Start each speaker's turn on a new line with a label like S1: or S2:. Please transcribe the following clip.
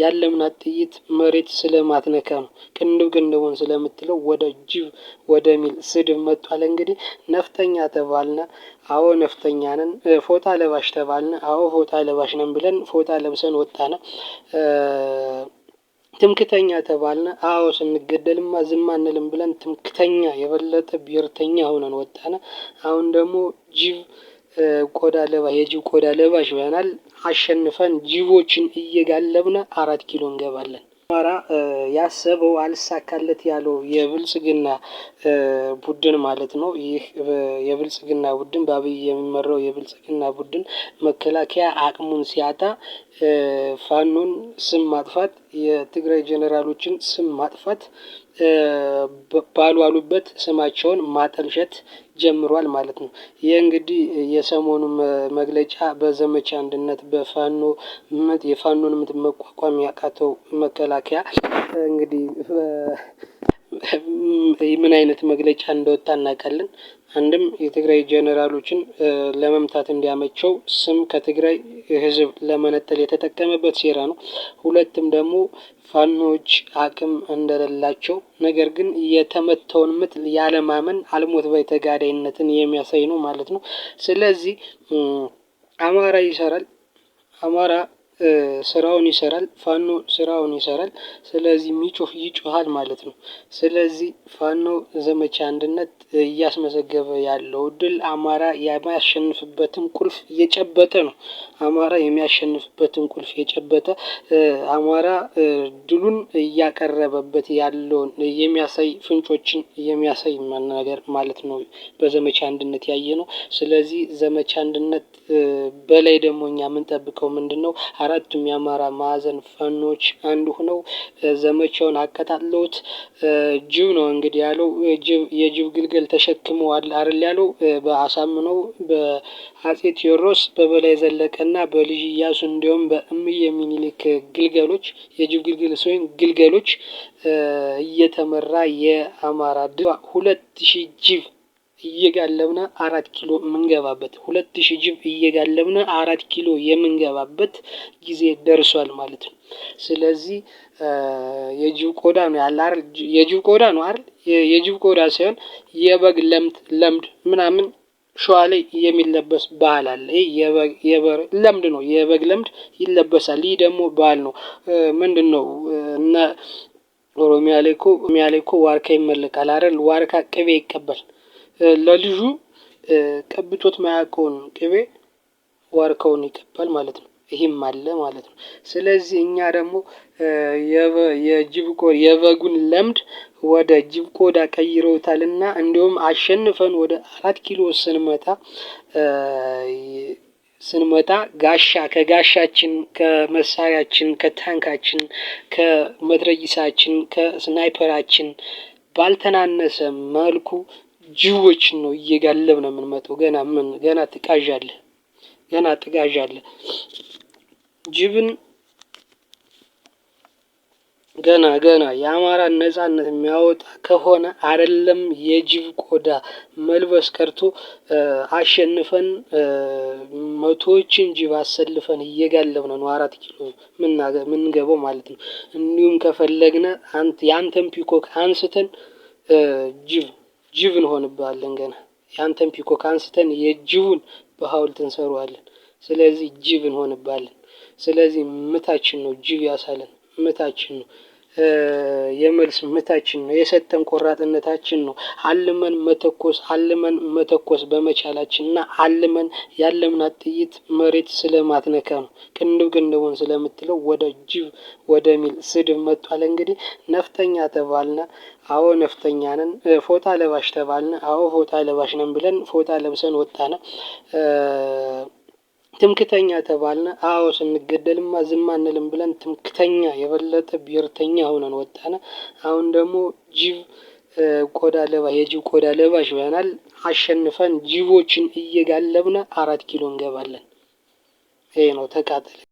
S1: ያለምናት ጥይት መሬት ስለማትነካ ነው። ቅንድቡን ስለምትለው ወደ ጅብ ወደሚል ስድብ መጥቷል። እንግዲህ ነፍጠኛ ተባልነ፣ አዎ ነፍጠኛ ነን። ፎጣ ለባሽ ተባልነ፣ አዎ ፎጣ ለባሽ ነን ብለን ፎጣ ለብሰን ወጣነ። ትምክተኛ ተባልነ፣ አዎ ስንገደልማ ዝም አንልም ብለን ትምክተኛ የበለጠ ብሔርተኛ ሆነን ወጣነ። አሁን ደግሞ ጅብ ቆዳ ለባሽ የጅብ ቆዳ ለባሽ ይሆናል። አሸንፈን ጅቦችን እየጋለብነ 4 ኪሎ እንገባለን። አማራ ያሰበው አልሳካለት ያለው የብልጽግና ቡድን ማለት ነው። ይህ የብልጽግና ቡድን በአብይ የሚመራው የብልጽግና ቡድን መከላከያ አቅሙን ሲያጣ ፋኖን ስም ማጥፋት፣ የትግራይ ጄኔራሎችን ስም ማጥፋት፣ ባልዋሉበት ስማቸውን ማጠልሸት ጀምሯል ማለት ነው። ይህ እንግዲህ የሰሞኑ መግለጫ በዘመቻ አንድነት በፋኖ የፋኖን ምት መቋቋም ያቃተው መከላከያ እንግዲህ ምን አይነት መግለጫ እንደወጣ እናውቃለን። አንድም የትግራይ ጄኔራሎችን ለመምታት እንዲያመቸው ስም ከትግራይ ህዝብ ለመነጠል የተጠቀመበት ሴራ ነው። ሁለትም ደግሞ ፋኖች አቅም እንደሌላቸው ነገር ግን የተመተውን ምት ያለማመን አልሞት ባይ ተጋዳይነትን የሚያሳይ ነው ማለት ነው። ስለዚህ አማራ ይሰራል፣ አማራ ስራውን ይሰራል፣ ፋኖ ስራውን ይሰራል። ስለዚህ ሚጮህ ይጮሃል ማለት ነው። ስለዚህ ፋኖ ዘመቻ አንድነት እያስመዘገበ ያለው ድል አማራ የሚያሸንፍበትን ቁልፍ እየጨበጠ ነው። አማራ የሚያሸንፍበትን ቁልፍ የጨበጠ አማራ ድሉን እያቀረበበት ያለውን የሚያሳይ ፍንጮችን የሚያሳይ ነገር ማለት ነው። በዘመቻ አንድነት ያየነው። ስለዚህ ዘመቻ አንድነት በላይ ደግሞ እኛ የምንጠብቀው ምንድነው? አራቱም የአማራ ማዕዘን ፋኖች አንድ ሆነው ዘመቻውን አቀጣጥለውት ጅብ ነው እንግዲህ ያለው የጅብ ግልገል ተሸክመዋል አይደል ያለው በአሳምነው በአጼ ቴዎድሮስ በበላይ ዘለቀና በልጅ ኢያሱ እንዲሁም በእምዬ ሚኒሊክ ግልገሎች የጅብ ግልገል ሳይሆን ግልገሎች እየተመራ የአማራ ድል 2000 ጅብ እየጋለብነ 4 ኪሎ የምንገባበት 2000 ጅብ እየጋለብነ 4 ኪሎ የምንገባበት ጊዜ ደርሷል ማለት ነው። ስለዚህ የጅብ ቆዳ ነው ያለ አይደል? የጅብ ቆዳ ነው አይደል? የጅብ ቆዳ ሳይሆን የበግ ለምድ ምናምን ሸዋ ላይ የሚለበስ ባህል አለ። ይሄ የበግ ለምድ ነው። የበግ ለምድ ይለበሳል። ይህ ደግሞ ባህል ነው። ምንድነው? እና ኦሮሚያ ላይ እኮ ዋርካ ይመለካል አይደል? ዋርካ ቅቤ ይቀበል ለልጁ ቀብቶት ማያውቀውን ቅቤ ዋርካውን ይቀባል ማለት ነው። ይሄም አለ ማለት ነው። ስለዚህ እኛ ደግሞ የበጉን ለምድ ወደ ጅብ ቆዳ ቀይረውታልና እንዲሁም አሸንፈን ወደ 4 ኪሎ ስንመጣ ጋሻ ከጋሻችን ከመሳሪያችን ከታንካችን ከመትረጊሳችን ከስናይፐራችን ባልተናነሰ መልኩ ጅቦችን ነው እየጋለብን የምንመጣው። ገና ትቃዣለህ ጅብን ገና የአማራን ነጻነት የሚያወጣ ከሆነ አይደለም የጅብ ቆዳ መልበስ ቀርቶ አሸንፈን መቶዎችን ጅብ አሰልፈን እየጋለብን ነው 4 ኪሎ ምንገባው ማለት ነው። እንዲሁም ከፈለግነ ያንተን ፒኮክ አንስተን ጅብ እንሆንብሃለን። ገና ያንተን ፒኮክ አንስተን የጅቡን በሐውልት እንሰራዋለን። ስለዚህ ጅብ እንሆንብሃለን። ስለዚህ ምታችን ነው ጅብ ያሳለን፣ ምታችን ነው የመልስ ምታችን ነው፣ የሰጠን ቆራጥነታችን ነው። አልመን መተኮስ በመቻላችንና አልመን ያለምናት ጥይት መሬት ስለማትነካ ነው። ቅንድቡን ስለምትለው ወደ ጅብ ወደሚል ስድብ መጥቷል። እንግዲህ ነፍጠኛ ተባልነ፣ አዎ ነፍጠኛ ነን። ፎጣ ለባሽ ተባልነ፣ አዎ ፎጣ ለባሽ ነን ብለን ፎጣ ለብሰን ወጣነ። ትምክተኛ ተባልነ፣ አዎ ስንገደልማ ዝም አንልም ብለን ትምክተኛ የበለጠ ብሔርተኛ ሆነን ወጣነ። አሁን ደግሞ የጅብ ቆዳ ለባሽ ይሆናል። አሸንፈን ጅቦችን እየጋለብነ 4 ኪሎ እንገባለን። ይሄ ነው ተቃጠለ።